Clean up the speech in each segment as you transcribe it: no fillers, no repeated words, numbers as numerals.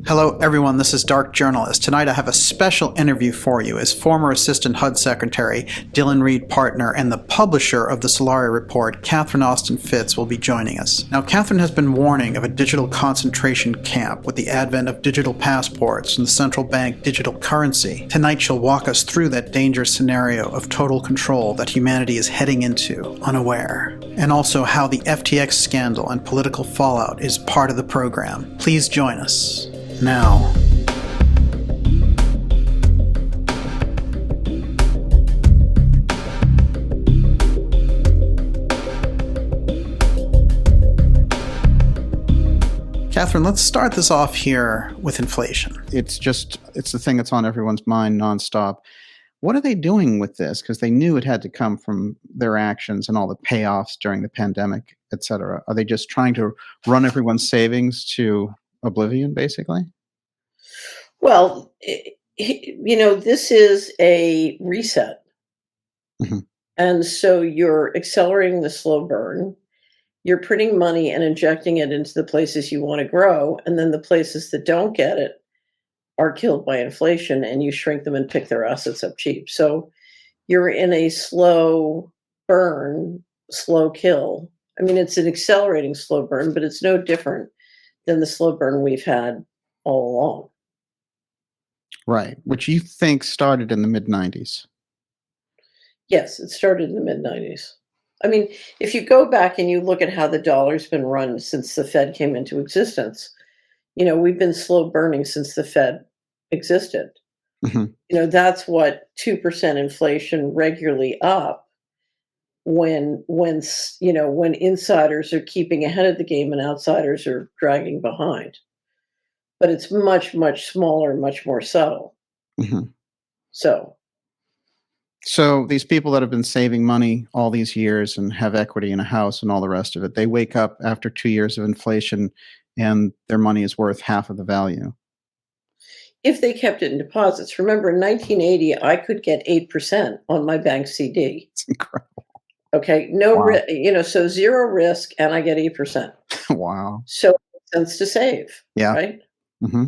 Hello everyone, this is Dark Journalist. Tonight I have a special interview for you as former Assistant HUD Secretary, Dylan Reed partner, and the publisher of the Solari Report, Catherine Austin Fitts, will be joining us. Now, Catherine has been warning of a digital concentration camp with the advent of digital passports and the central bank digital currency. Tonight she'll walk us through that dangerous scenario of total control that humanity is heading into, unaware. And also how the FTX scandal and political fallout is part of the program. Please join us. Now. Catherine, let's start this off here with inflation. It's the thing that's on everyone's mind nonstop. What are they doing with this? Because they knew it had to come from their actions and all the payoffs during the pandemic, et cetera. Are they just trying to run everyone's savings to oblivion, basically? Well, this is a reset. Mm-hmm. And so you're accelerating the slow burn. You're putting money and injecting it into the places you want to grow. And then the places that don't get it are killed by inflation, and you shrink them and pick their assets up cheap. So you're in a slow burn, slow kill. I mean, it's an accelerating slow burn, but it's no different than the slow burn we've had all along. Right, which you think started in the mid-90s. Yes, it started in the mid-90s. I mean, if you go back and you look at how the dollar's been run since the Fed came into existence, we've been slow burning since the Fed existed. Mm-hmm. That's what 2% inflation regularly up when insiders are keeping ahead of the game and outsiders are dragging behind. But it's much, much smaller, much more subtle. Mm-hmm. So these people that have been saving money all these years and have equity in a house and all the rest of it, they wake up after 2 years of inflation and their money is worth half of the value. If they kept it in deposits. Remember, in 1980, I could get 8% on my bank CD. It's incredible. Okay, so zero risk, and I get 8%. Wow. So it makes sense to save. Yeah. Right? Mm-hmm.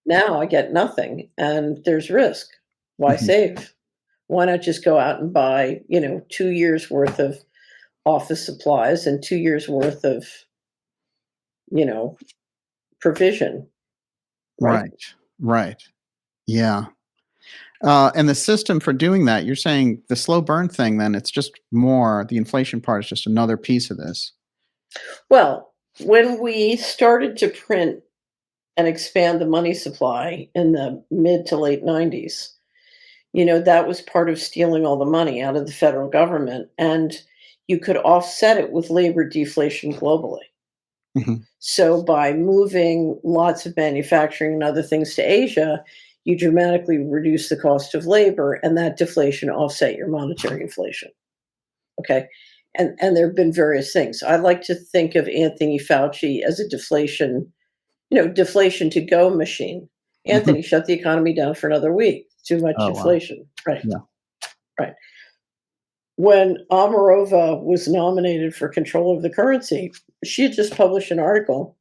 Now I get nothing, and there's risk. Why Mm-hmm. save? Why not just go out and buy, 2 years worth of office supplies and 2 years worth of, provision? Right. Yeah. And the system for doing that, you're saying the slow burn thing, then it's just more, the inflation part is just another piece of this. Well, when we started to print and expand the money supply in the mid to late 90s, that was part of stealing all the money out of the federal government, and you could offset it with labor deflation globally. Mm-hmm. So by moving lots of manufacturing and other things to Asia, you dramatically reduce the cost of labor, and that deflation offset your monetary inflation. Okay. And there have been various things. I like to think of Anthony Fauci as a deflation to go machine. Anthony, shut the economy down for another week. Too much inflation. Wow. Right. Yeah. Right. When Omarova was nominated for control of the currency, she had just published an article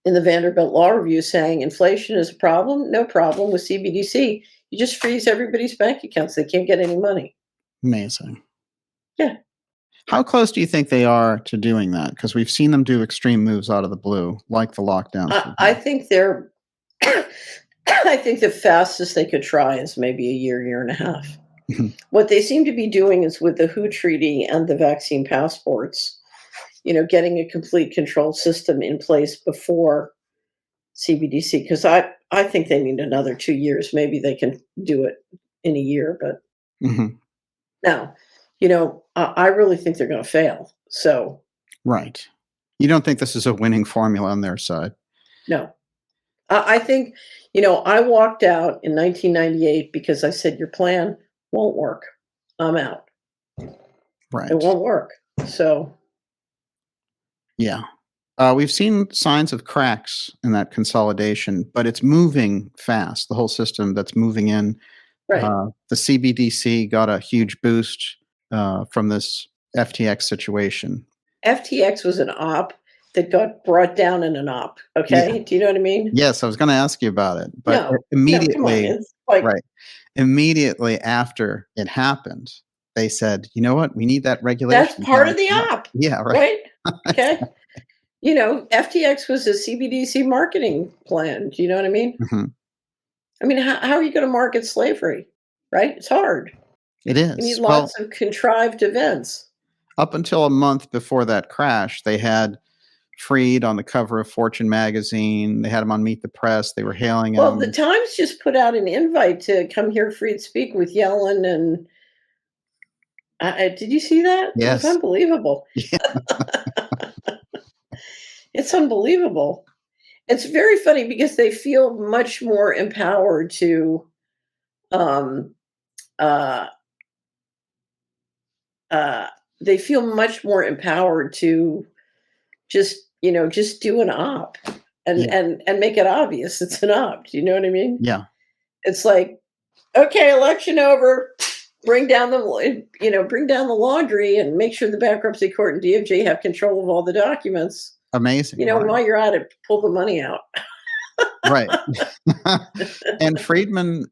in the Vanderbilt Law Review saying inflation is a problem. No problem with CBDC. You just freeze everybody's bank accounts. They can't get any money. Amazing. Yeah. How close do you think they are to doing that? Because we've seen them do extreme moves out of the blue, like the lockdowns. I think they're I think the fastest they could try is maybe a year and a half. What they seem to be doing is with the WHO treaty and the vaccine passports, getting a complete control system in place before CBDC. Because I think they need another 2 years. Maybe they can do it in a year, but now, I really think they're going to fail. So, right. You don't think this is a winning formula on their side? No. I think, I walked out in 1998 because I said, your plan won't work. I'm out. Right. It won't work. So. Yeah. We've seen signs of cracks in that consolidation, but it's moving fast. The whole system that's moving in. Right. The CBDC got a huge boost from this FTX situation. FTX was an op. that got brought down in an op. Okay, Yeah. do you know what I mean? Yes, I was gonna ask you about it, but No, no, come on. immediately It's like right. Immediately after it happened, they said, "You know what? We need that that's regulation part now." of the Yeah. op, Yeah, right. right? Okay. FTX was a CBDC marketing plan. Do you know what I mean? Mhm. I mean, how are you going to market slavery? Right? It's hard. It You need is. Well, lots of contrived events. up until a month before that crash, they had Freed on the cover of Fortune magazine. They had him on Meet the Press. They were hailing Well, the him. Times just put out an invite to come hear free speak with Yellen, and did you see that? It was Yes. unbelievable. Yeah. It's unbelievable. It's very funny because they feel much more empowered to um, uh, uh, they feel much more empowered to just do an op and Yeah. make it obvious it's an op. Do you know what I mean? Yeah. It's like, okay, election over. Bring down the laundry and make sure the bankruptcy court and DOJ have control of all the documents. Amazing, right. While you're at it, pull the money out. Right. And Friedman,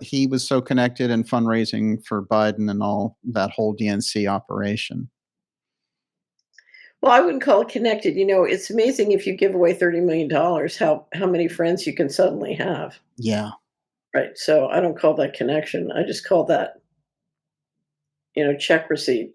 he was so connected in fundraising for Biden and all that whole DNC operation. Well, I wouldn't call it connected. It's amazing if you give away $30 million, how many friends you can suddenly have. Yeah. Right. So I don't call that connection. I just call that, check receipt.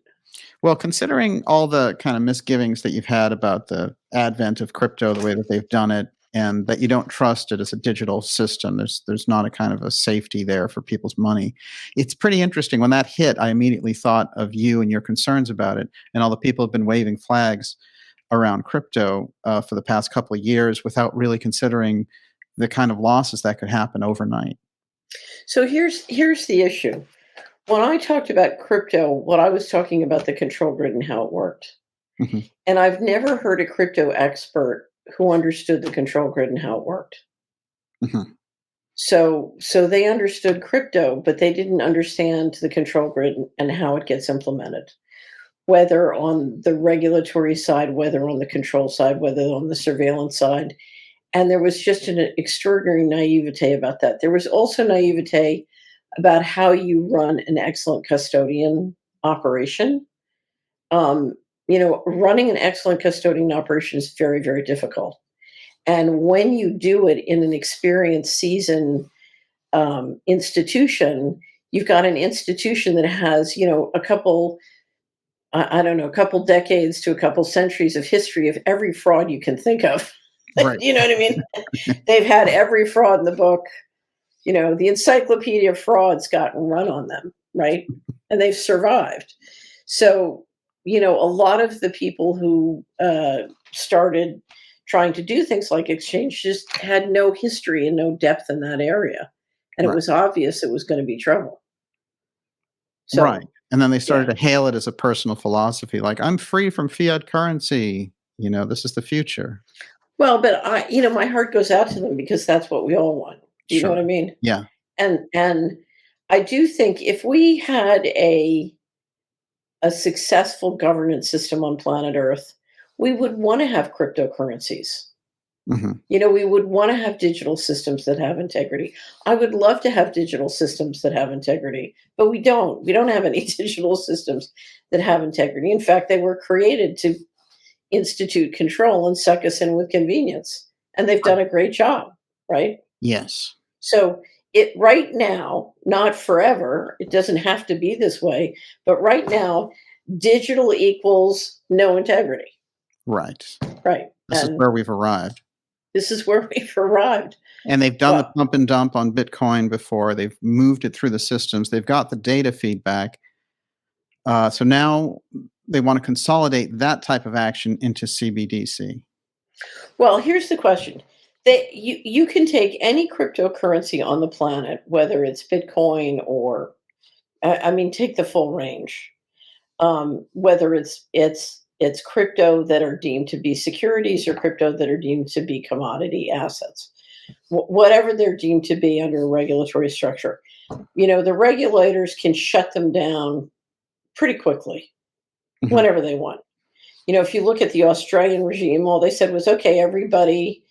Well, considering all the kind of misgivings that you've had about the advent of crypto, the way that they've done it, and that you don't trust it as a digital system, there's not a kind of a safety there for people's money. It's pretty interesting. When that hit, I immediately thought of you and your concerns about it, and all the people have been waving flags around crypto for the past couple of years without really considering the kind of losses that could happen overnight. So here's the issue. When I talked about crypto, what I was talking about the control grid and how it worked. Mhm. And I've never heard a crypto expert who understood the control grid and how it worked. Mhm. So they understood crypto, but they didn't understand the control grid and how it gets implemented. Whether on the regulatory side, whether on the control side, whether on the surveillance side. And there was just an extraordinary naivete about that. There was also naivete about how you run an excellent custodian operation. Running an excellent custodian operation is very, very difficult. And when you do it in an experienced, seasoned institution, you've got an institution that has, a couple, I don't know, a couple decades to a couple centuries of history of every fraud you can think of. Right. You know what I mean? They've had every fraud in the book. The encyclopedia of fraud's gotten run on them, right? And they've survived. So, a lot of the people who started trying to do things like exchange just had no history and no depth in that area. And it Right. was obvious it was going to be trouble. Right. So, And then they yeah. started to hail it as a personal philosophy, like, "I'm free from fiat currency. This is the future." Well, but my heart goes out to them because that's what we all want. Do you know Sure. what I mean? Yeah. And I do think if we had a successful governance system on planet Earth, we would want to have cryptocurrencies. Mhm. We would want to have digital systems that have integrity. I would love to have digital systems that have integrity, but we don't. We don't have any digital systems that have integrity. In fact, they were created to institute control and suck us in with convenience. And they've Right. done a great job, right? Yes. So it right now, not forever, it doesn't have to be this way, but right now, digital equals no integrity. Right. Right. This is And where we've arrived. this is where we've arrived. And they've done the Well, pump and dump on Bitcoin before. They've moved it through the systems. They've got the data feedback. So now they want to consolidate that type of action into CBDC. well, here's the question. You can take any cryptocurrency on the planet, whether it's Bitcoin or I mean, take the full range. Whether it's crypto that are deemed to be securities or crypto that are deemed to be commodity assets, whatever they're deemed to be under a regulatory structure. The regulators can shut them down pretty quickly Mhm. whenever they want. If you look at the Australian regime, all they said was, okay, everybody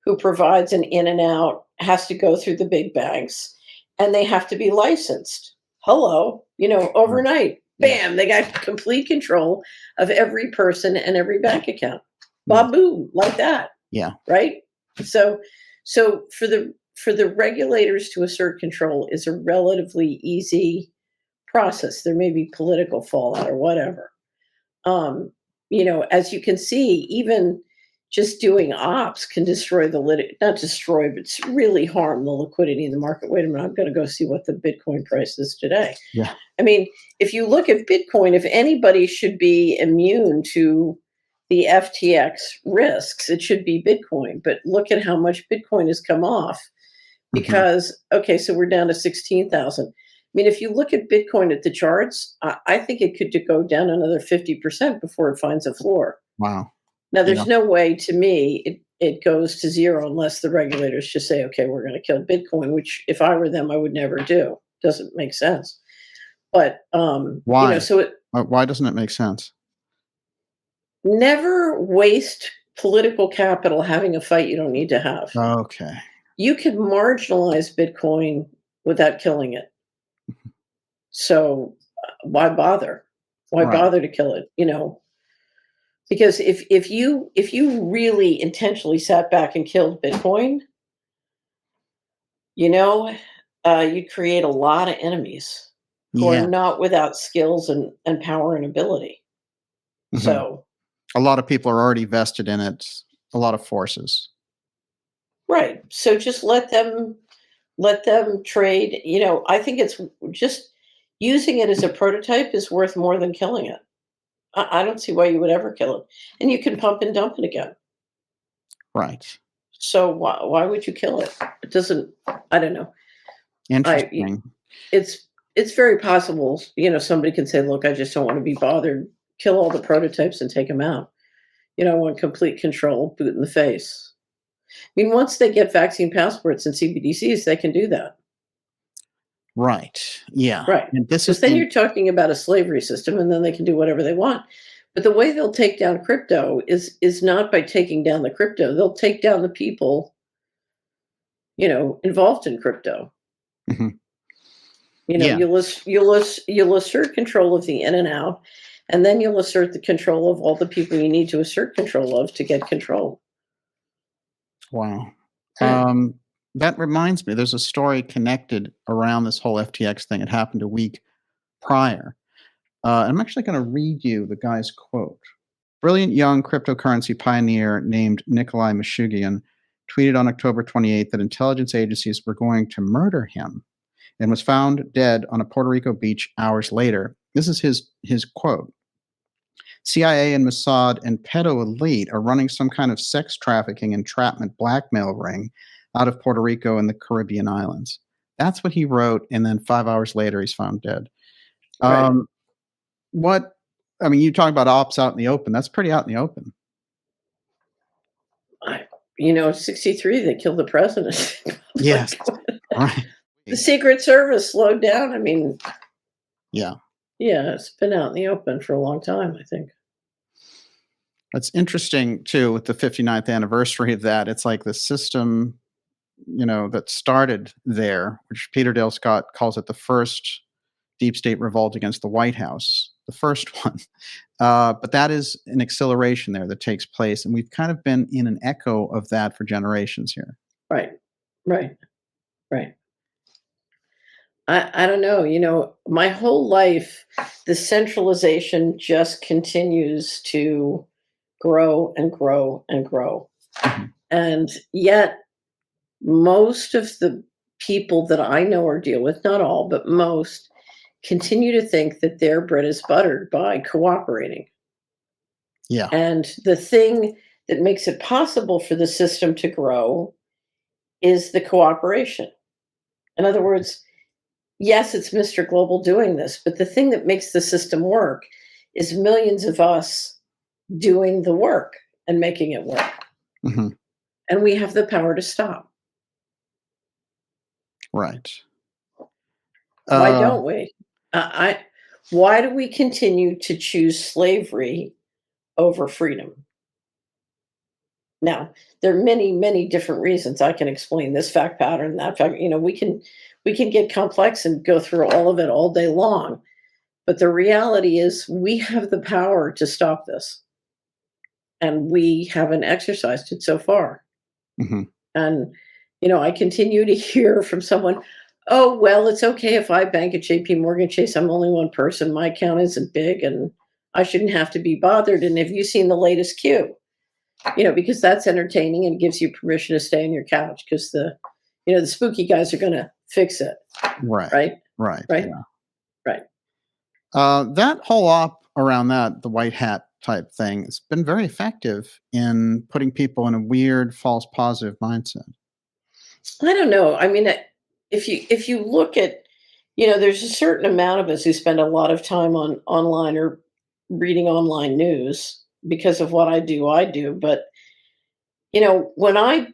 who provides an in and out has to go through the big banks and they have to be licensed. Hello, Right. overnight, Yeah. bam, they got complete control of every person and every bank account. Yes. Baboom, like that, Yeah. right? So for the regulators to assert control is a relatively easy process. There may be political fallout or whatever. As you can see, even just doing ops can destroy not destroy, but really harm the liquidity in the market. Wait a minute, I'm going to go see what the Bitcoin price is today. Yeah. I mean, if you look at Bitcoin, if anybody should be immune to the FTX risks, it should be Bitcoin. But look at how much Bitcoin has come off because, okay, so we're down to 16,000. I mean, if you look at Bitcoin at the charts, I think it could go down another 50% before it finds a floor. Wow. Now, Yeah. there's no way to me it goes to zero unless the regulators just say, okay, we're going to kill Bitcoin, which if I were them, I would never do. Doesn't make sense. But, Why? so Why doesn't it make sense? never waste political capital having a fight you don't need to have. Okay. You could marginalize Bitcoin without killing it. So why bother? Why Right. bother to kill it? Because if you really intentionally sat back and killed Bitcoin, you'd create a lot of enemies who are Yeah. not without skills and power and ability. Mhm. So A lot of people are already vested in it. A lot of forces. right. So just let them trade. I think it's just using it as a prototype is worth more than killing it. I don't see why you would ever kill it. And you can pump and dump it again. Right. So why would you kill it? It doesn't. I don't know. Interesting. It's very possible. Somebody can say, "Look, I just don't want to be bothered. Kill all the prototypes and take them out." I want complete control, boot in the face. I mean, once they get vaccine passports and CBDCs, they can do that. Right. Yeah. Right. And this is Because then the you're talking about a slavery system, and then they can do whatever they want. But the way they'll take down crypto is not by taking down the crypto. They'll take down the people, involved in crypto. Mhm. Yeah. You'll assert control of the in and out, and then you'll assert the control of all the people you need to assert control of to get control. Wow. Yeah. That reminds me, there's a story connected around this whole FTX thing. It happened a week prior. I'm actually going to read you the guy's quote. Brilliant young cryptocurrency pioneer named Nikolai Meshugian tweeted on October 28th that intelligence agencies were going to murder him and was found dead on a Puerto Rico beach hours later. This is his quote. CIA and Mossad and pedo elite are running some kind of sex trafficking, entrapment, blackmail ring out of Puerto Rico and the Caribbean islands. That's what he wrote, and then 5 hours later, he's found dead. Right. What I mean, you talk about ops out in the open. That's pretty out in the open. 63, they killed the president. Yes. Right. The Secret Service slowed down. I mean, Yeah. yeah, it's been out in the open for a long time, I think. That's interesting too with the 59th anniversary of that. It's like the system, that started there, which Peter Dale Scott calls it the first deep state revolt against the White House, the first one. But that is an acceleration there that takes place. And we've kind of been in an echo of that for generations here. Right. Right. Right. I don't know. My whole life, the centralization just continues to grow and grow and grow. Mhm. And yet, most of the people that I know or deal with, not all, but most, continue to think that their bread is buttered by cooperating. Yeah. And the thing that makes it possible for the system to grow is the cooperation. In other words, yes, it's Mr. Global doing this, but the thing that makes the system work is millions of us doing the work and making it work. Hmm. And we have the power to stop. Right. Why don't we? Why do we continue to choose slavery over freedom. Now, there are many, many different reasons. I can explain this fact pattern, that fact. We can get complex and go through all of it all day long. But the reality is, we have the power to stop this, and we haven't exercised it so far. Hmm. And I continue to hear from someone, "Oh, well, it's okay if I bank at J.P. Morgan Chase. I'm only one person. My account isn't big, and I shouldn't have to be bothered. And have you seen the latest Q?" Because that's entertaining and gives you permission to stay on your couch because the spooky guys are going to fix it. Right. Right. Right. Right. Yeah. Right. That whole op around that, the white hat type thing, has been very effective in putting people in a weird, false positive mindset. I don't know. I mean, if you look at, there's a certain amount of us who spend a lot of time on online or reading online news because of what I do. But when I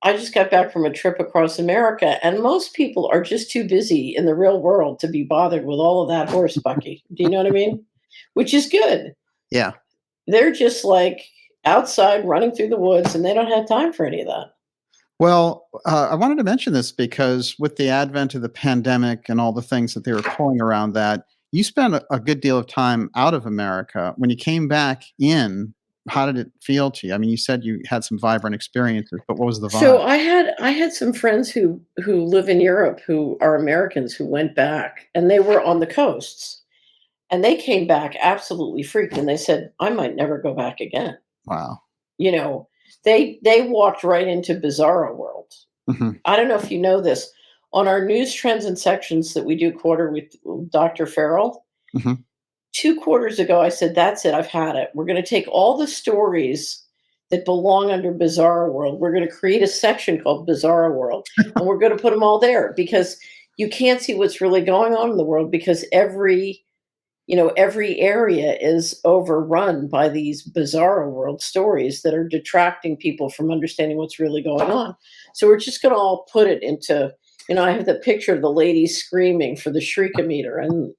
just got back from a trip across America, and most people are just too busy in the real world to be bothered with all of that horse bucky. Do you know what I mean? Which is good. Yeah. They're just like outside running through the woods, and they don't have time for any of that. Well, I wanted to mention this because with the advent of the pandemic and all the things that they were pulling around that, you spent a good deal of time out of America. When you came back in, how did it feel to you? I mean, you said you had some vibrant experiences, but what was the So vibe? I had some friends who live in Europe who are Americans who went back, and they were on the coasts, and they came back absolutely freaked, and they said, "I might never go back again." Wow. You know, they walked right into bizarro world. Hmm. I don't know if you know this. On our news trends and sections that we do quarter with Dr. Farrell, Hmm. 2 quarters ago, I said, "That's it, I've had it. We're gonna take all the stories that belong under Bizarro World. We're gonna create a section called Bizarro World, and we're gonna put them all there because you can't see what's really going on in the world because every area is overrun by these Bizarro World stories that are detracting people from understanding what's really going on. So we're just gonna all put it into, I have the picture of the ladies screaming for the Shriekometer, and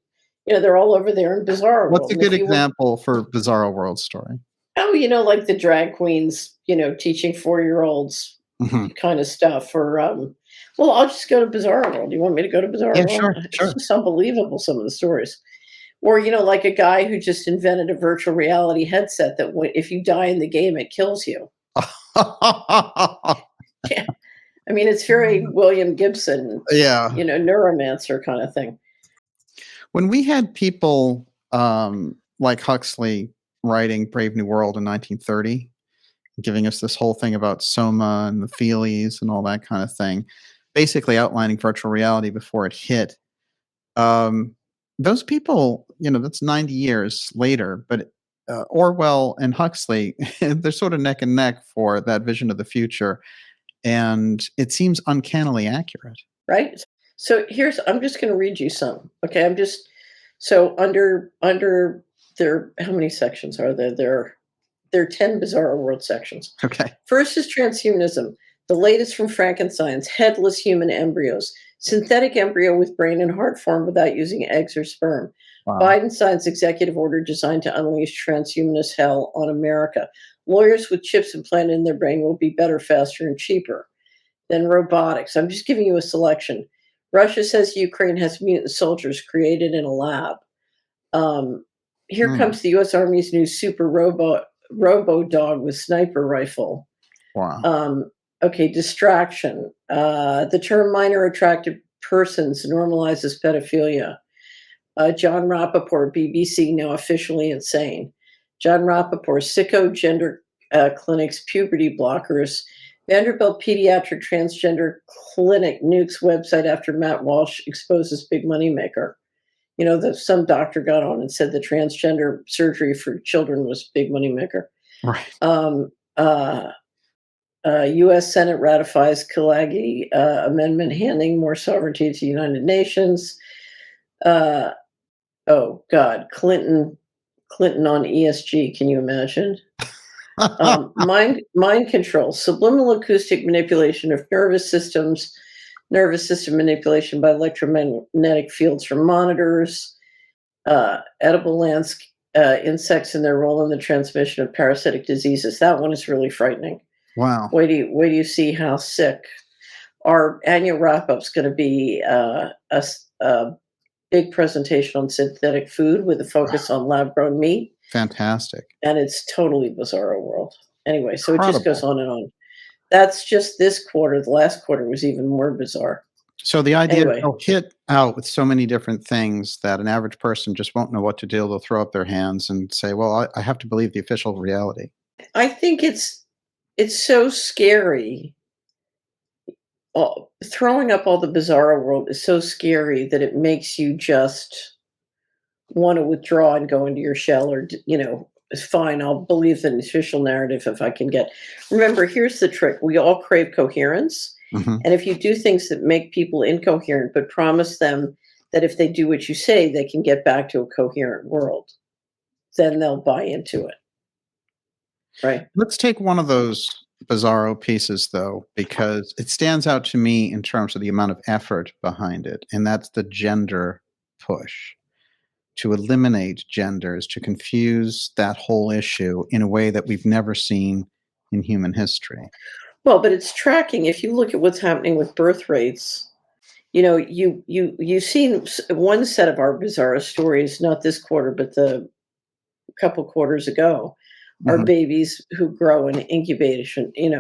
they're all over there in Bizarro What's World. a And good if you were, example for Bizarro World story? like the drag queens, teaching 4-year-olds Hmm. kind of stuff, or well, I'll just go to Bizarro World. You want me to go to Bizarro Yeah, World? sure, It's sure. just unbelievable, some of the stories. Or, like a guy who just invented a virtual reality headset that if you die in the game, it kills you. Yeah. I mean, it's very William Gibson, Yeah. neuromancer kind of thing. When we had people like Huxley writing Brave New World in 1930, giving us this whole thing about Soma and the Feelies and all that kind of thing, basically outlining virtual reality before it hit. Those people, that's 90 years later, but Orwell and Huxley, they're sort of neck and neck for that vision of the future. And it seems uncannily accurate. Right? So I'm just going to read you some. Okay. So under there, how many sections are there? There are 10 Bizarro World sections. Okay. First is transhumanism, the latest from Frankenstein's headless human embryos, synthetic embryo with brain and heart formed without using eggs or sperm. Wow. Biden signs executive order designed to unleash transhumanist hell on America. Lawyers with chips implanted in their brain will be better, faster, and cheaper. Then robotics. I'm just giving you a selection. Russia says Ukraine has mutant soldiers created in a lab. Here comes the U.S. Army's new super robo dog with sniper rifle. Wow. Okay, distraction. The term minor attracted persons normalizes pedophilia. John Rappaport, BBC, now officially insane. John Rappaport, sicko gender clinics, puberty blockers. Vanderbilt Pediatric Transgender Clinic nukes website after Matt Walsh exposes big moneymaker. Some doctor got on and said the transgender surgery for children was big moneymaker. Right. U.S. Senate ratifies Kalagi amendment handing more sovereignty to the United Nations. Oh God, Clinton on ESG. Can you imagine? Mind control, subliminal acoustic manipulation of nervous system manipulation by electromagnetic fields from monitors. Edible insects and their role in the transmission of parasitic diseases. That one is really frightening. Wow. Wait do you see how sick. Our annual wrap-up's going to be a big presentation on synthetic food with a focus on lab-grown meat, Fantastic. and it's totally bizarro world. Anyway, so it just goes Incredible. on and on. That's just this quarter. The last quarter was even more bizarre. So the idea Anyway. they'll hit out with so many different things that an average person just won't know what to do. They'll throw up their hands and say, "Well, I have to believe the official reality." I think it's so scary. Throwing up all the bizarro world is so scary that it makes you just want to withdraw and go into your shell, or it's fine. I'll believe the official narrative if I can get. Remember, here's the trick: we all crave coherence. Mhm. And if you do things that make people incoherent, but promise them that if they do what you say, they can get back to a coherent world, then they'll buy into it. Right? Let's take one of those bizarro pieces, though, because it stands out to me in terms of the amount of effort behind it, and that's the gender push. To eliminate genders, to confuse that whole issue in a way that we've never seen in human history. Well, but it's tracking. If you look at what's happening with birth rates, you've seen one set of our bizarre stories, not this quarter, but the couple quarters ago, are Mhm. babies who grow in incubation, in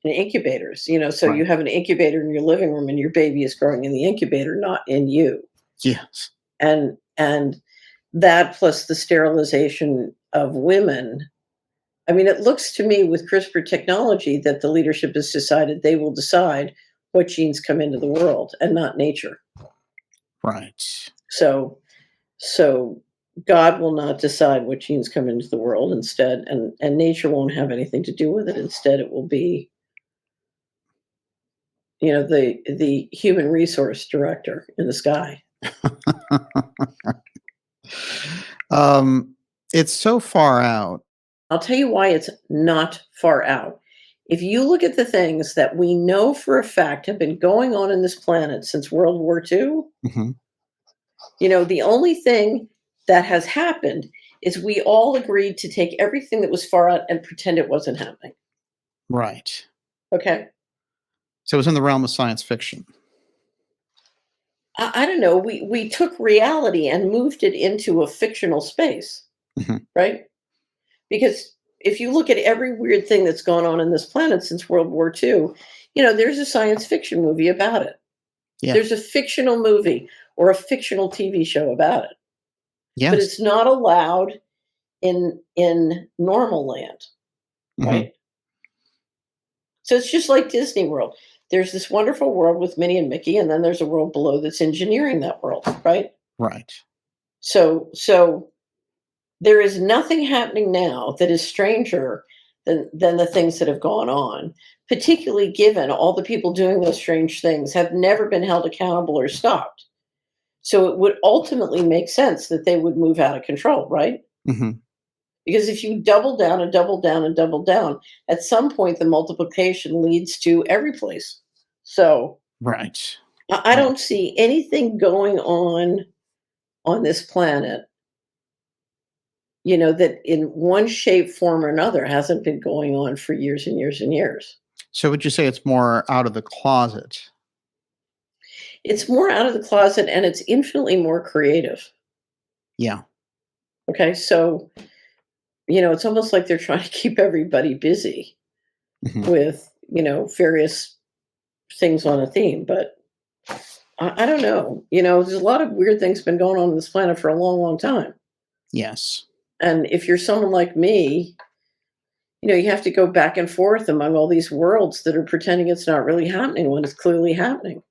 incubators. So Right. you have an incubator in your living room, and your baby is growing in the incubator, not in you. Yes. And that plus the sterilization of women. I mean, it looks to me with CRISPR technology that the leadership has decided they will decide what genes come into the world and not nature. Right. So God will not decide what genes come into the world instead, and nature won't have anything to do with it. Instead, it will be, the human resource director in the sky. um, it's so far out. I'll tell you why it's not far out. If you look at the things that we know for a fact have been going on in this planet since World War II, Mhm. the only thing that has happened is we all agreed to take everything that was far out and pretend it wasn't happening. Right. Okay? So it's in the realm of science fiction. I don't know. We took reality and moved it into a fictional space, Mhm. right? Because if you look at every weird thing that's gone on in this planet since World War II, there's a science fiction movie about it. Yeah. There's a fictional movie or a fictional TV show about it. But Yes. it's not allowed in normal land, Mhm. right? So it's just like Disney World. There's this wonderful world with Minnie and Mickey, and then there's a world below that's engineering that world, right? Right. So there is nothing happening now that is stranger than the things that have gone on, particularly given all the people doing those strange things have never been held accountable or stopped. So it would ultimately make sense that they would move out of control, right? Mhm. Because if you double down and double down and double down, at some point the multiplication leads to every place. So Right. I Right. don't see anything going on this planet, that in one shape, form, or another hasn't been going on for years and years and years. So would you say it's more out of the closet? It's more out of the closet and it's infinitely more creative. Yeah. Okay. So, it's almost like they're trying to keep everybody busy Mhm. with, various things on a theme. But I don't know. There's a lot of weird things been going on this planet for a long, long time. Yes. And if you're someone like me, you have to go back and forth among all these worlds that are pretending it's not really happening when it's clearly happening.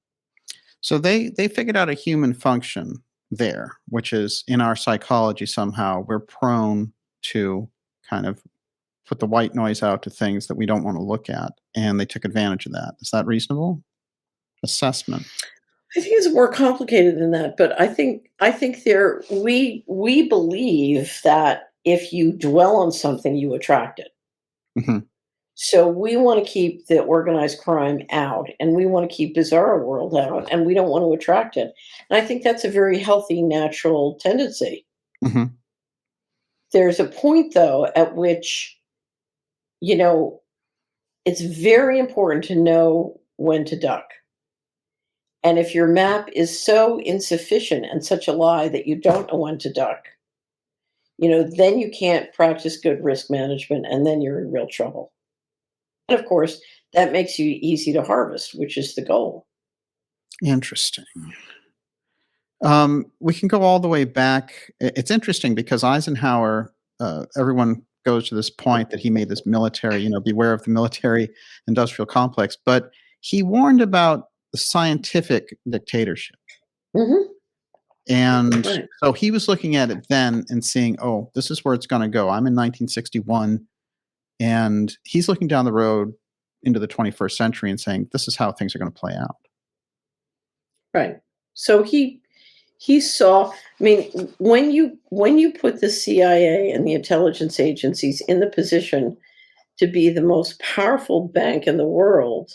So they figured out a human function there, which is in our psychology somehow we're prone to kind of put the white noise out to things that we don't want to look at, and they took advantage of that. Is that reasonable assessment? I think it's more complicated than that, but I think we believe that if you dwell on something, you attract it. Mhm. So we want to keep the organized crime out, and we want to keep bizarre world out, and we don't want to attract it. And I think that's a very healthy, natural tendency. Mhm. There's a point, though, at which, you know, it's very important to know when to duck. And if your map is so insufficient and such a lie that you don't know when to duck, then you can't practice good risk management and then you're in real trouble. And of course, that makes you easy to harvest, which is the goal. Interesting. We can go all the way back. It's interesting because Eisenhower, everyone goes to this point that he made this military, beware of the military industrial complex, but he warned about the scientific dictatorship. Hmm. And Right. so he was looking at it then and seeing, oh, this is where it's going to go. I'm in 1961, and he's looking down the road into the 21st century and saying, this is how things are going to play out. Right. So he saw. I mean, when you put the CIA and the intelligence agencies in the position to be the most powerful bank in the world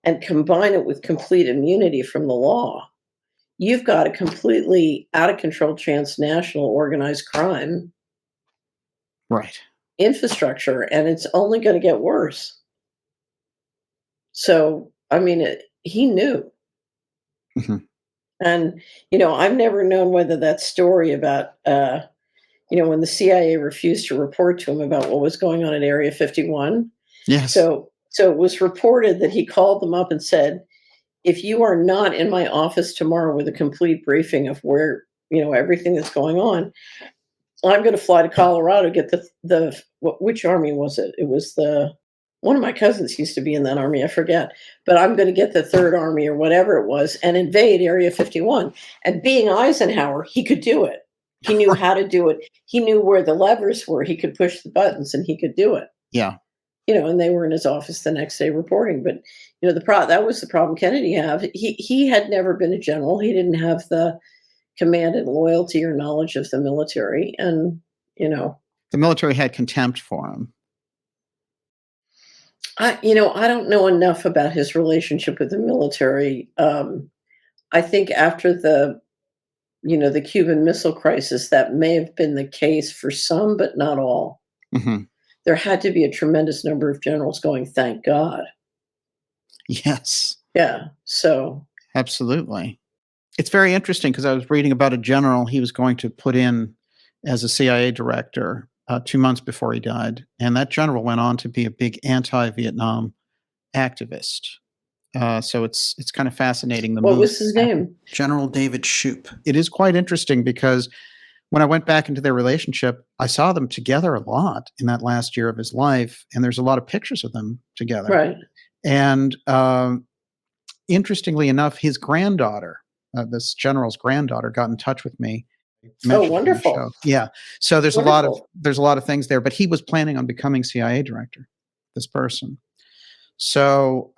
and combine it with complete immunity from the law, you've got a completely out of control transnational organized crime Right. infrastructure, and it's only going to get worse. So, I mean, he knew. Hmm. And, I've never known whether that story about, when the CIA refused to report to him about what was going on at Area 51. Yes. So it was reported that he called them up and said, if you are not in my office tomorrow with a complete briefing of where, everything that's going on, I'm going to fly to Colorado, get which army was it? It was one of my cousins used to be in that army. I forget, but I'm going to get the Third Army or whatever it was and invade Area 51. And being Eisenhower, he could do it. He knew how to do it. He knew where the levers were. He could push the buttons and he could do it. Yeah. And they were in his office the next day reporting. But that was the problem Kennedy had. He had never been a general. He didn't have the command and loyalty or knowledge of the military, and the military had contempt for him. I don't know enough about his relationship with the military. I think after the Cuban Missile Crisis, that may have been the case for some, but not all. Mm-hmm. There had to be a tremendous number of generals going, thank God. Yes. Yeah. So. Absolutely. It's very interesting because I was reading about a general he was going to put in as a CIA director 2 months before he died. And that general went on to be a big anti-Vietnam activist. So it's kind of fascinating. What was his name? General David Shoup. It is quite interesting because when I went back into their relationship, I saw them together a lot in that last year of his life. And there's a lot of pictures of them together. Right. And interestingly enough, his granddaughter, this general's granddaughter, got in touch with me. Oh, wonderful! Yeah, so there's wonderful. a lot of things there, but he was planning on becoming CIA director. This person, so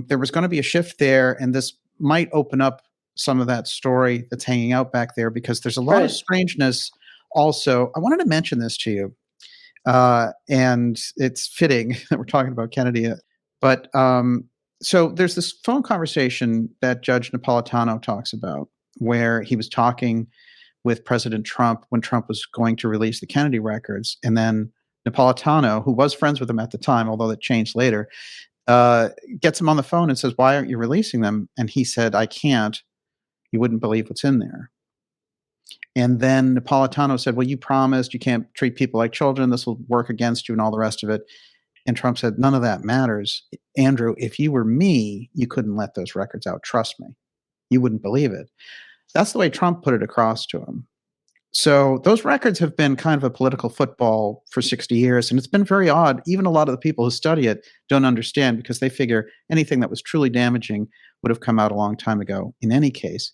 there was going to be a shift there, and this might open up some of that story that's hanging out back there because there's a lot of strangeness. Also, I wanted to mention this to you, and it's fitting that we're talking about Kennedy, but. So there's this phone conversation that Judge Napolitano talks about where he was talking with President Trump when Trump was going to release the Kennedy records. And then Napolitano, who was friends with him at the time, although that changed later, gets him on the phone and says, why aren't you releasing them? And he said, I can't. You wouldn't believe what's in there. And then Napolitano said, well, you promised you can't treat people like children. This will work against you and all the rest of it. And Trump said, none of that matters. Andrew, if you were me, you couldn't let those records out. Trust me. You wouldn't believe it. That's the way Trump put it across to him. So those records have been kind of a political football for 60 years. And it's been very odd. Even a lot of the people who study it don't understand because they figure anything that was truly damaging would have come out a long time ago in any case.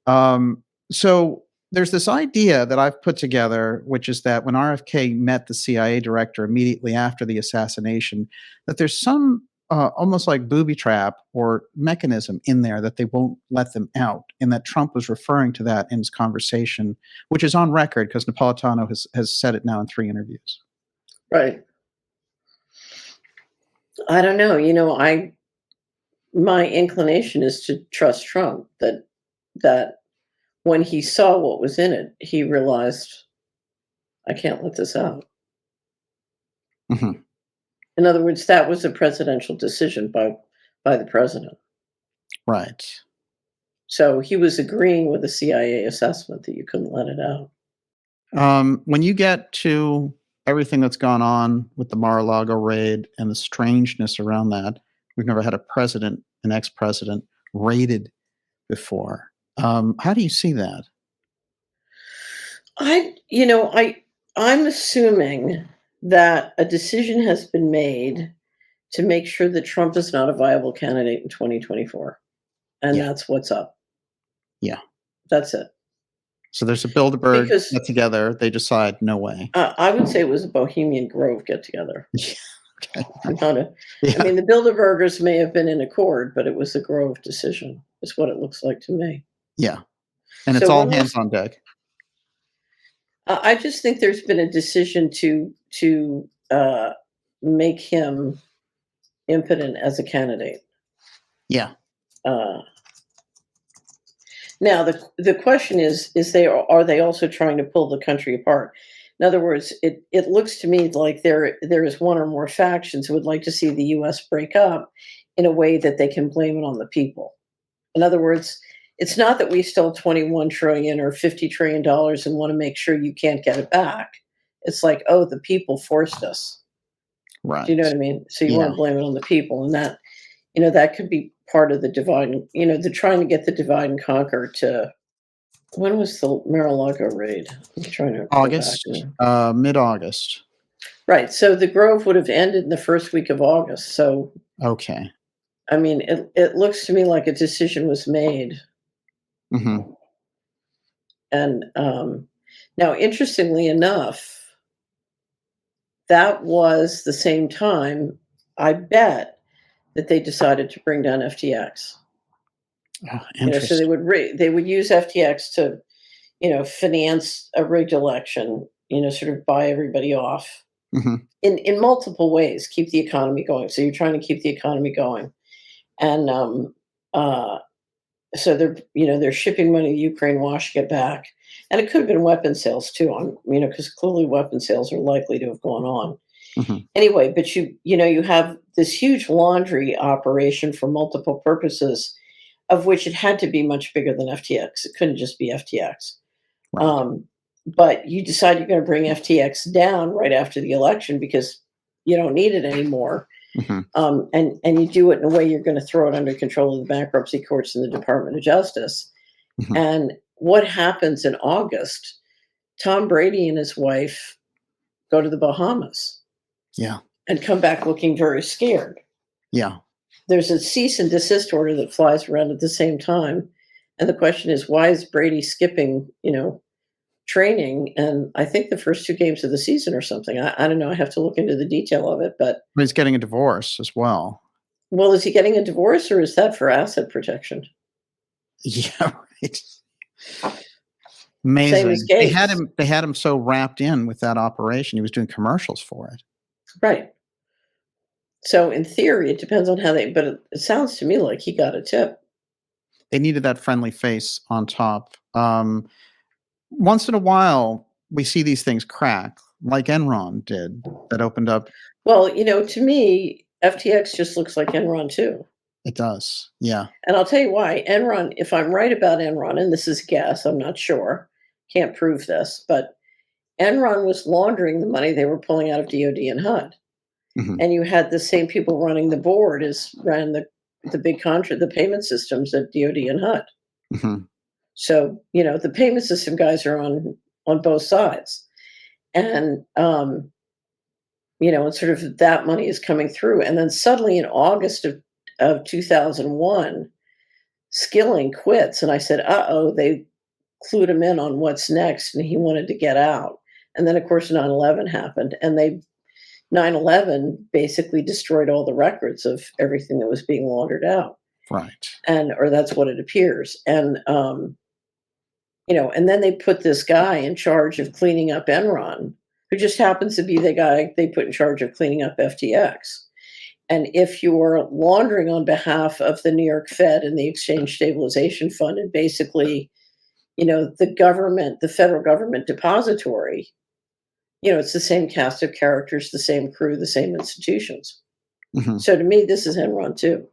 So there's this idea that I've put together, which is that when RFK met the CIA director immediately after the assassination, that there's some almost like booby trap or mechanism in there that they won't let them out, and that Trump was referring to that in his conversation, which is on record because Napolitano has said it now in 3 interviews. Right. I don't know. My inclination is to trust Trump that when he saw what was in it, he realized I can't let this out. Hmm. In other words, that was a presidential decision by the president. Right. So he was agreeing with the CIA assessment that you couldn't let it out. When you get to everything that's gone on with the Mar-a-Lago raid and the strangeness around that, we've never had a president, an ex-president, raided before. How do you see that? I'm assuming that a decision has been made to make sure that Trump is not a viable candidate in 2024, and Yeah. that's what's up. Yeah. That's it. So there's a Bilderberg Because get together. They decide, no way. I would say it was a Bohemian Grove get together. Yeah. Okay. I mean, the Bilderbergers may have been in accord, but it was a Grove decision, is what it looks like to me. Yeah. And it's So all when hands was on deck. I just think there's been a decision to make him impotent as a candidate. Yeah. Uh, Now the question is are they also trying to pull the country apart? In other words, it looks to me like there is one or more factions who would like to see the U.S. break up in a way that they can blame it on the people. In other words, it's not that we stole 21 trillion or $50 trillion and want to make sure you can't get it back. It's like, oh, the people forced us. Right. Do you know what I mean? So you want Yeah. to blame it on the people, and that could be part of the divide. They're trying to get the divide and conquer to. When was the Mar-a-Lago raid? I'm trying to go back August, there. mid-August. Right. So the Grove would have ended in the first week of August. So Okay. I mean, it looks to me like a decision was made. Hmm. And now, interestingly enough, that was the same time, I bet, that they decided to bring down FTX. Oh, So interesting. they would use FTX to, finance a rigged election, sort of buy everybody off Hmm. in multiple ways, keep the economy going. So you're trying to keep the economy going. And uh, so they're shipping money to Ukraine, washing it back. And it could have been weapon sales too, because clearly weapon sales are likely to have gone on. Hmm. Anyway, but you have this huge laundry operation for multiple purposes, of which it had to be much bigger than FTX. It couldn't just be FTX. Right. But you decide you're going to bring FTX down right after the election because you don't need it anymore. Hmm. And you do it in a way you're going to throw it under control of the bankruptcy courts and the Department of Justice. Hmm. And what happens in August? Tom Brady and his wife go to the Bahamas. Yeah. And come back looking very scared. Yeah. There's a cease and desist order that flies around at the same time. And the question is, why is Brady skipping, training? And I think the first two games of the season or something. I don't know. I have to look into the detail of it. But He's getting a divorce as well. well, is he getting a divorce or is that for asset protection? Yeah. Right. Same Amazing. as They Gates. had him so wrapped in with that operation. He was doing commercials for it. Right. So in theory, it depends on how but it sounds to me like he got a tip. They needed that friendly face on top. Once in a while, we see these things crack, like Enron did, that opened up. Well, to me, FTX just looks like Enron too. It does. Yeah. And I'll tell you why. Enron, if I'm right about Enron, and this is a guess, I'm not sure, can't prove this, but Enron was laundering the money they were pulling out of DOD and HUD. Hmm. And you had the same people running the board as ran the big contract, the payment systems at DOD and HUD. Hmm. So, the payment system guys are on both sides. And and sort of that money is coming through. And then suddenly in August of 2001, Skilling quits. And I said, uh-oh, they clued him in on what's next. And he wanted to get out. And then, of course, 9/11 happened. And 9/11 basically destroyed all the records of everything that was being laundered out. Right. Or that's what it appears. And, and then they put this guy in charge of cleaning up Enron, who just happens to be the guy they put in charge of cleaning up FTX. And if you're laundering on behalf of the New York Fed and the Exchange Stabilization Fund, and basically, the government, the federal government depository, It's the same cast of characters, the same crew, the same institutions. Hmm. So to me, this is Enron too.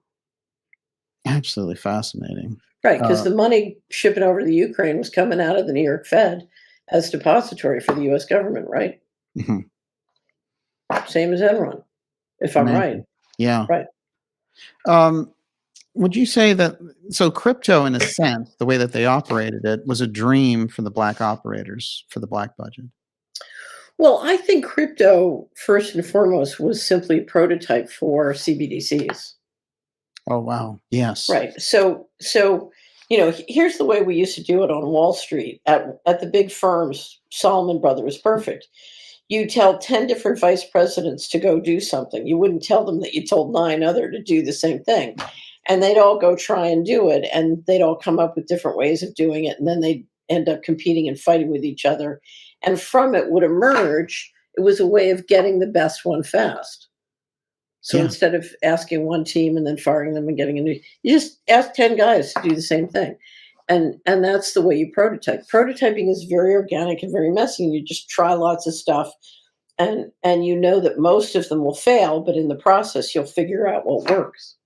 Absolutely fascinating. Right, because the money shipping over to the Ukraine was coming out of the New York Fed as depository for the U.S. government, right? Mhm. Same as Enron, if I'm right. Amazing. Yeah. Right. Um, would you say that so crypto, in a sense, the way that they operated it was a dream for the black operators for the black budget? Well, I think crypto, first and foremost, was simply a prototype for CBDCs. Oh wow. Yes. Right. So here's the way we used to do it on Wall Street at the big firms. Salomon Brothers, perfect. You tell 10 different vice presidents to go do something. You wouldn't tell them that you told 9 other to do the same thing. And they'd all go try and do it, and they'd all come up with different ways of doing it, and then they'd end up competing and fighting with each other. And from it would emerge, it was a way of getting the best one fast. So Yeah. instead of asking one team and then firing them and getting a new, you just ask 10 guys to do the same thing. And that's the way you prototype. Prototyping is very organic and very messy, and you just try lots of stuff, and you know that most of them will fail, but in the process you'll figure out what works.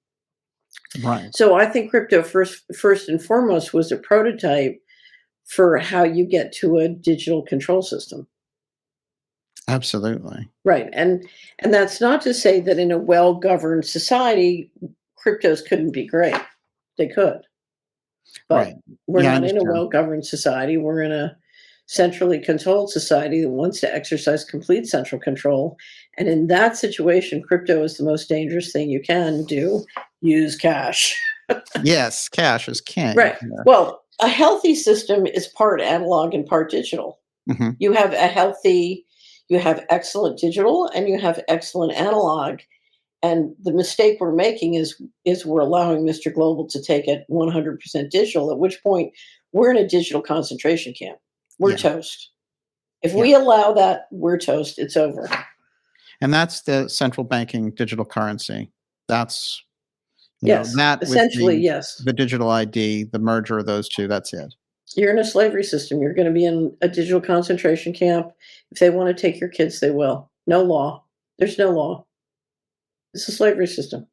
Right. So I think crypto first and foremost was a prototype for how you get to a digital control system. Absolutely. Right. And that's not to say that in a well-governed society cryptos couldn't be great. They could. Right. But we're Yeah, I not in a understand. well-governed society. We're in a centrally controlled society that wants to exercise complete central control. And in that situation, crypto is the most dangerous thing you can do. Use cash. Yes, cash is king. Right. Yeah. Well, a healthy system is part analog and part digital. Mhm. You have excellent digital and you have excellent analog. And the mistake we're making is we're allowing Mr. Global to take it 100% digital, at which point we're in a digital concentration camp. We're Yeah. toast. If Yeah. we allow that, we're toast. It's over. And that's the central banking digital currency. That's Yes. that with Essentially, yes. the digital ID, the merger of those 2, that's it. You're in a slavery system. You're going to be in a digital concentration camp. If they want to take your kids, they will. No law. There's no law. It's a slavery system.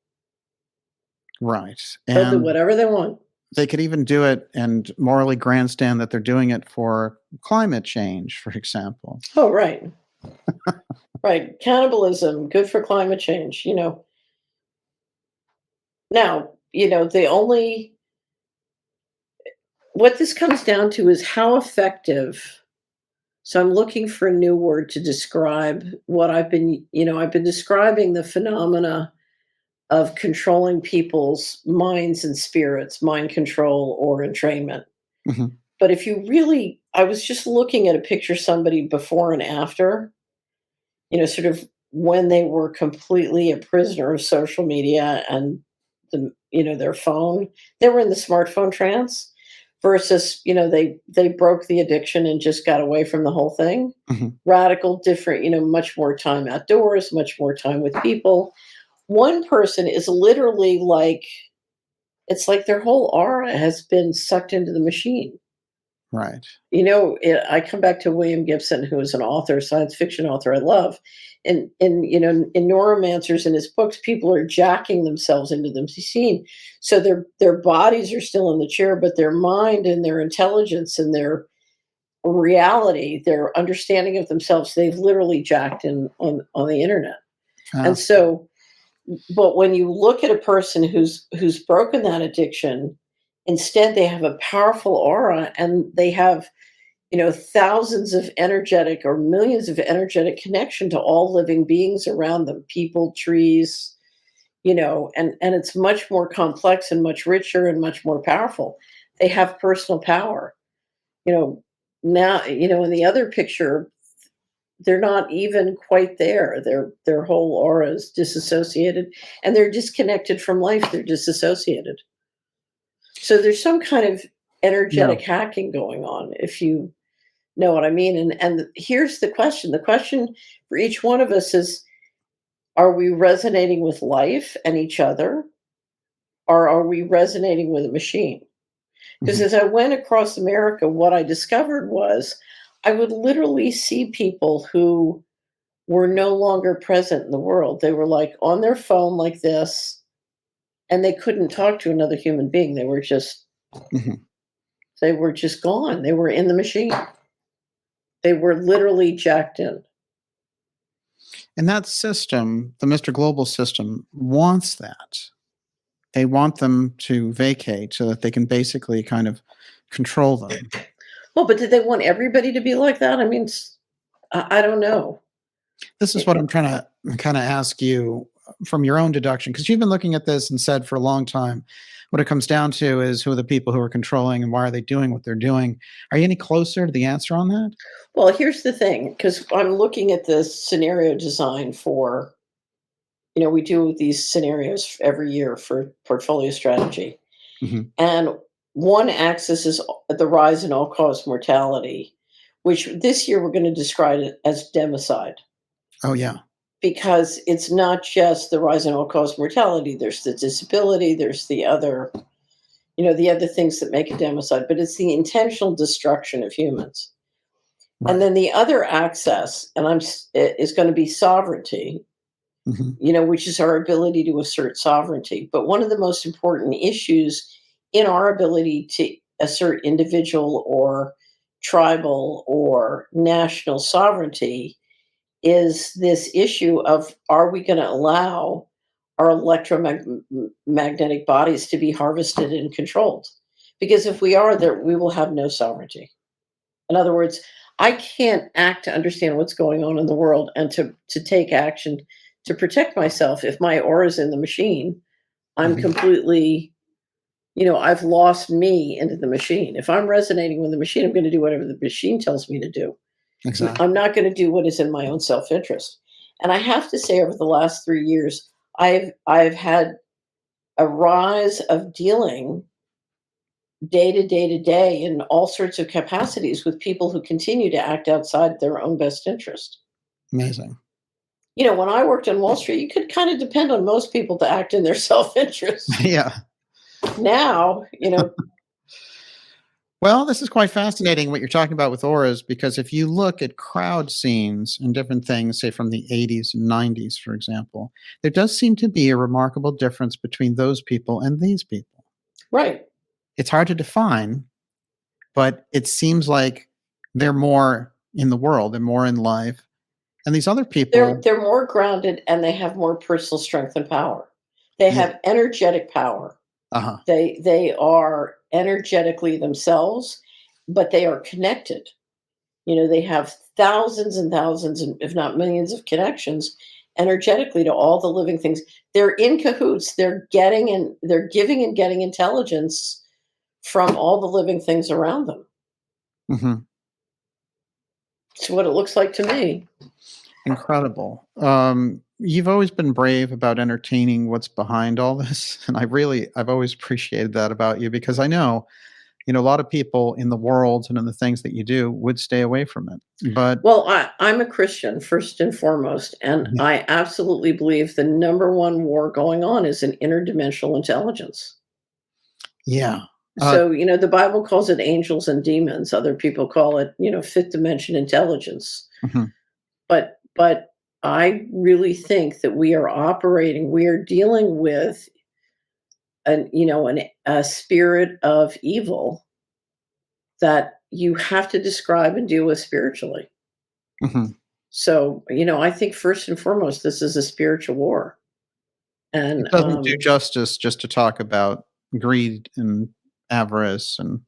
Right. They'll do And whatever they want. they could even do it and morally grandstand that they're doing it for climate change, for example. Oh, right. Right. Cannibalism, good for climate change. Now, the only what this comes down to is how effective. So I'm looking for a new word to describe what I've been describing the phenomena of controlling people's minds and spirits, mind control or entrainment. Mhm. But if you really, I was just looking at a picture of somebody before and after, sort of when they were completely a prisoner of social media and their phone. They were in the smartphone trance versus, they broke the addiction and just got away from the whole thing. Mhm. Radical, different, much more time outdoors, much more time with people. One person is literally like, it's like their whole aura has been sucked into the machine. Right. I come back to William Gibson, who is an author, science fiction author I love. And in Neuromancers in his books, people are jacking themselves into the machine. So their bodies are still in the chair, but their mind and their intelligence and their reality, their understanding of themselves, they've literally jacked in on the internet. And Fast. so, but when you look at a person who's broken that addiction, instead they have a powerful aura and they have thousands of energetic or millions of energetic connection to all living beings around them, people, trees, and it's much more complex and much richer and much more powerful. They have personal power. You know, Now, in the other picture, they're not even quite there. Their whole aura is disassociated and they're disconnected from life. They're disassociated. So there's some kind of Yeah. energetic hacking going on, if you know what I mean. And here's the question. The question for each one of us is, are we resonating with life and each other? Or are we resonating with a machine? Because Mhm. as I went across America, what I discovered was I would literally see people who were no longer present in the world. They were like on their phone like this, and they couldn't talk to another human being. Mhm. They were just gone. They were in the machine. They were literally jacked in. And that system, the Mr. Global system, wants that. They want them to vacate so that they can basically kind of control them. Well, but did they want everybody to be like that? I mean, I don't know. This is what I'm trying to kind of ask you from your own deduction, because you've been looking at this and said for a long time, what it comes down to is who are the people who are controlling and why are they doing what they're doing. Are you any closer to the answer on that? Well, here's the thing, because I'm looking at the scenario design for, we do these scenarios every year for portfolio strategy. Mhm. And one axis is the rise in all cause mortality, which this year we're going to describe it as democide, Oh, yeah. because it's not just the rise in all cause mortality. There's the disability, there's the other things that make it democide, but it's the intentional destruction of humans. And Right. then the other axis, is going to be sovereignty, Mhm. which is our ability to assert sovereignty. But one of the most important issues in our ability to assert individual or tribal or national sovereignty is this issue of, are we going to allow our electromagnetic bodies to be harvested and controlled? Because if we are there, we will have no sovereignty. In other words, I can't act to understand what's going on in the world and to take action to protect myself. If my aura is in the machine, I'm Mhm. completely, I've lost me into the machine. If I'm resonating with the machine, I'm going to do whatever the machine tells me to do. I'm Exactly. not going to do what is in my own self-interest. And I have to say, over the last 3 years, I've had a rise of dealing day to day to day in all sorts of capacities with people who continue to act outside their own best interest. Amazing. When I worked on Wall Street, you could kind of depend on most people to act in their self-interest. Yeah. Now, Well, this is quite fascinating what you're talking about with auras, because if you look at crowd scenes and different things, say from the 80s and 90s, for example, there does seem to be a remarkable difference between those people and these people. right. It's hard to define, but it seems like they're more in the world, they're more in life. And these other They're people, they're more grounded and they have more personal strength and power. They yeah, have energetic power. uh-huh, They are energetically themselves, but they are connected. They have thousands and thousands, and if not millions of connections energetically to all the living things. They're in cahoots. They're giving and getting intelligence from all the living things around them. mhm, It's what it looks like to me. incredible. You've always been brave about entertaining what's behind all this, and I've always appreciated that about you, because I know, a lot of people in the world and in the things that you do would stay away from it. But Well, I'm a Christian first and foremost, and yeah, I absolutely believe the number one war going on is an interdimensional intelligence. yeah, uh, So, the Bible calls it angels and demons. Other people call it, fifth dimension intelligence. mhm, But I really think that we are dealing with a spirit of evil that you have to describe and deal with spiritually. mhm. So, I think first and foremost, this is a spiritual war. It And doesn't do justice just to talk about greed and avarice and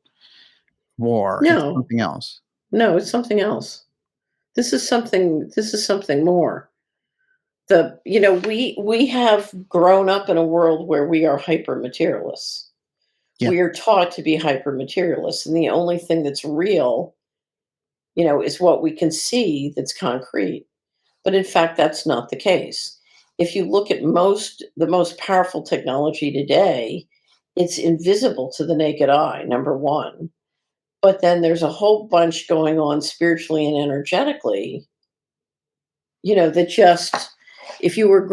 war. It's no, something else. no, it's something else. This is something more. We have grown up in a world where we are hyper materialists. Yeah, We are taught to be hyper materialists, and the only thing that's real, is what we can see that's concrete. But in fact, that's not the case. If you look at the most powerful technology today, it's invisible to the naked eye, number one. But then there's a whole bunch going on spiritually and energetically, that just, if you were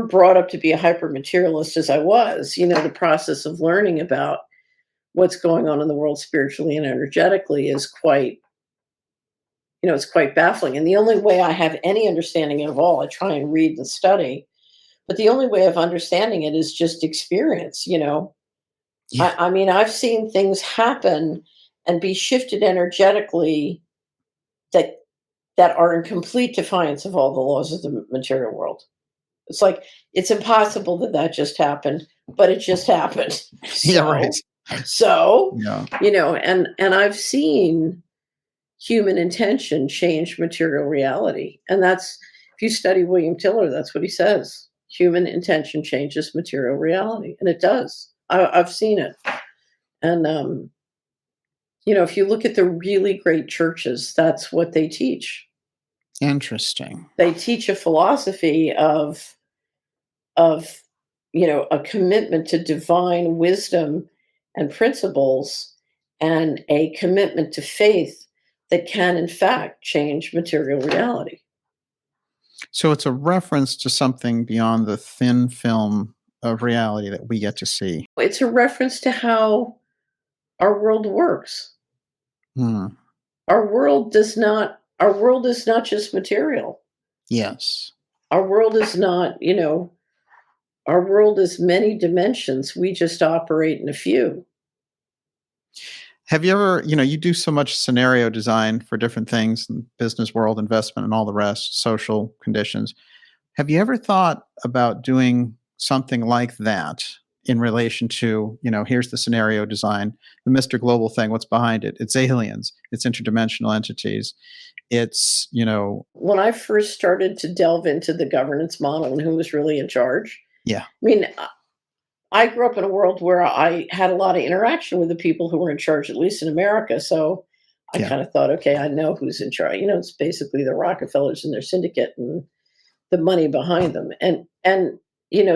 brought up to be a hyper materialist as I was, the process of learning about what's going on in the world spiritually and energetically is quite it's quite baffling. And the only way I have any understanding of all, I try and read and study, but the only way of understanding it is just experience. Yeah. I mean, I've seen things happen and be shifted energetically that that are in complete defiance of all the laws of the material world. It's like it's impossible that that just happened, but it just happened. Yeah, right. So, Yeah. and I've seen human intention change material reality. And that's, if you study William Tiller, that's what he says. Human intention changes material reality. And it does. I've seen it. And, if you look at the really great churches, that's what they teach. Interesting. They teach a philosophy of a commitment to divine wisdom and principles, and a commitment to faith that can in fact change material reality. So it's a reference to something beyond the thin film of reality that we get to see. It's a reference to how our world works. Hmm. Our world is not just material. Yes. Our world is not, our world is many dimensions. We just operate in a few. Have you ever, you do so much scenario design for different things, business world, investment, and all the rest, social conditions. Have you ever thought about doing something like that in relation to, here's the scenario design, the Mr. Global thing, what's behind it? It's aliens, it's interdimensional entities. It's, When I first started to delve into the governance model and who was really in charge, yeah. I mean, I grew up in a world where I had a lot of interaction with the people who were in charge, at least in America. So I Yeah. kind of thought, okay, I know who's in charge. It's basically the Rockefellers and their syndicate and the money behind them. And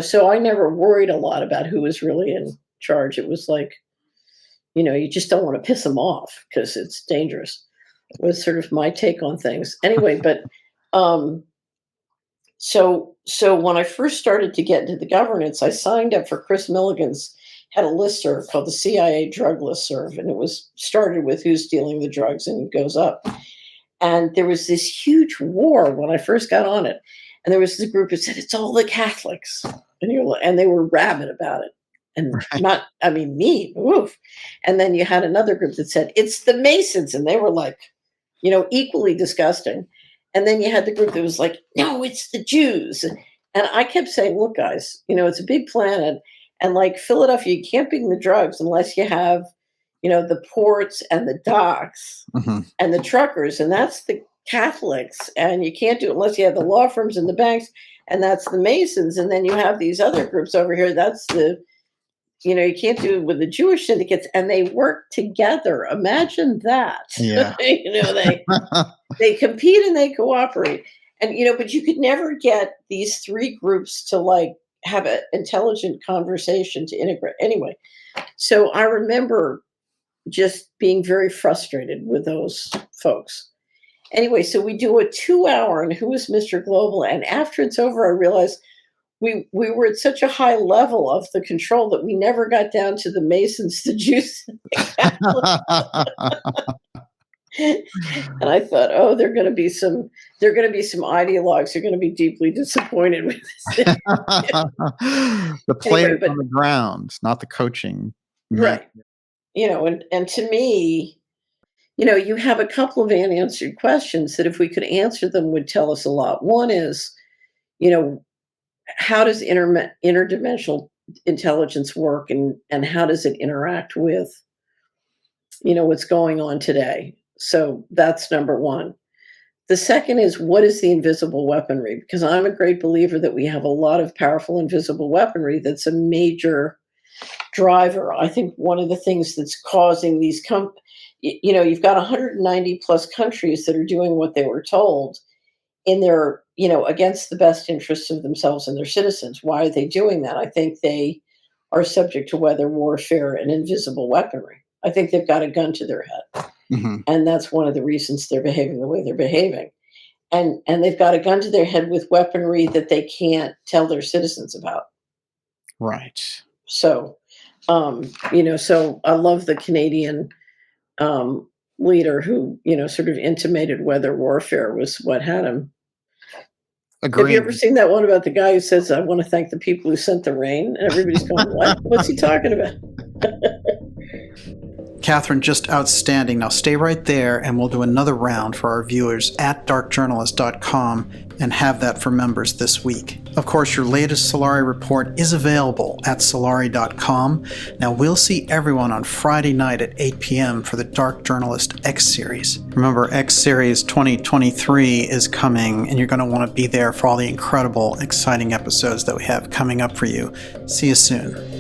so I never worried a lot about who was really in charge. It was like, you just don't want to piss them off because it's dangerous. Was sort of my take on things. Anyway, but so when I first started to get into the governance, I signed up for Chris Milligan's, had a listserv called the CIA drug listserv, and it was started with who's dealing the drugs and it goes up. And there was this huge war when I first got on it. And there was this group that said, it's all the Catholics. And they were rabid about it. And me, oof. And then you had another group that said, it's the Masons. And they were like, equally disgusting. And then you had the group that was like, no, it's the Jews. And I kept saying, look, guys, it's a big planet. And like Philadelphia, you can't bring the drugs unless you have, the ports and the docks and the truckers. And that's the Catholics. And you can't do it unless you have the law firms and the banks. And that's the Masons. And then you have these other groups over here. That's the, you can't do it with the Jewish syndicates, and they work together. Imagine that. Yeah. They compete and they cooperate. And, but you could never get these three groups to like have an intelligent conversation to integrate. Anyway, so I remember just being very frustrated with those folks. Anyway, so we do a 2-hour on who is Mr. Global. And after it's over, I realized we were at such a high level of the control that we never got down to the Masons, the Jews. And I thought, oh, there are going to be some ideologues who are going to be deeply disappointed with this. The players on the ground, not the coaching. Right. And to me, you have a couple of unanswered questions that if we could answer them would tell us a lot. One is, how does interdimensional intelligence work, and how does it interact with, what's going on today? So that's number one. The second is, what is the invisible weaponry? Because I'm a great believer that we have a lot of powerful invisible weaponry that's a major driver. I think one of the things that's causing these you've got 190 plus countries that are doing what they were told in their, against the best interests of themselves and their citizens. Why are they doing that? I think they are subject to weather warfare and invisible weaponry. I think they've got a gun to their head. And that's one of the reasons they're behaving the way they're behaving. And they've got a gun to their head with weaponry that they can't tell their citizens about. Right. So, so I love the Canadian leader who, sort of intimated weather warfare was what had him. Have you ever Agreed. seen that one about the guy who says, "I want to thank the people who sent the rain"? And everybody's going, "What? What's he talking about?" Catherine, just outstanding. Now stay right there and we'll do another round for our viewers at darkjournalist.com and have that for members this week. Of course, your latest Solari report is available at solari.com. Now we'll see everyone on Friday night at 8 p.m. for the Dark Journalist X Series. Remember, X Series 2023 is coming and you're going to want to be there for all the incredible, exciting episodes that we have coming up for you. See you soon.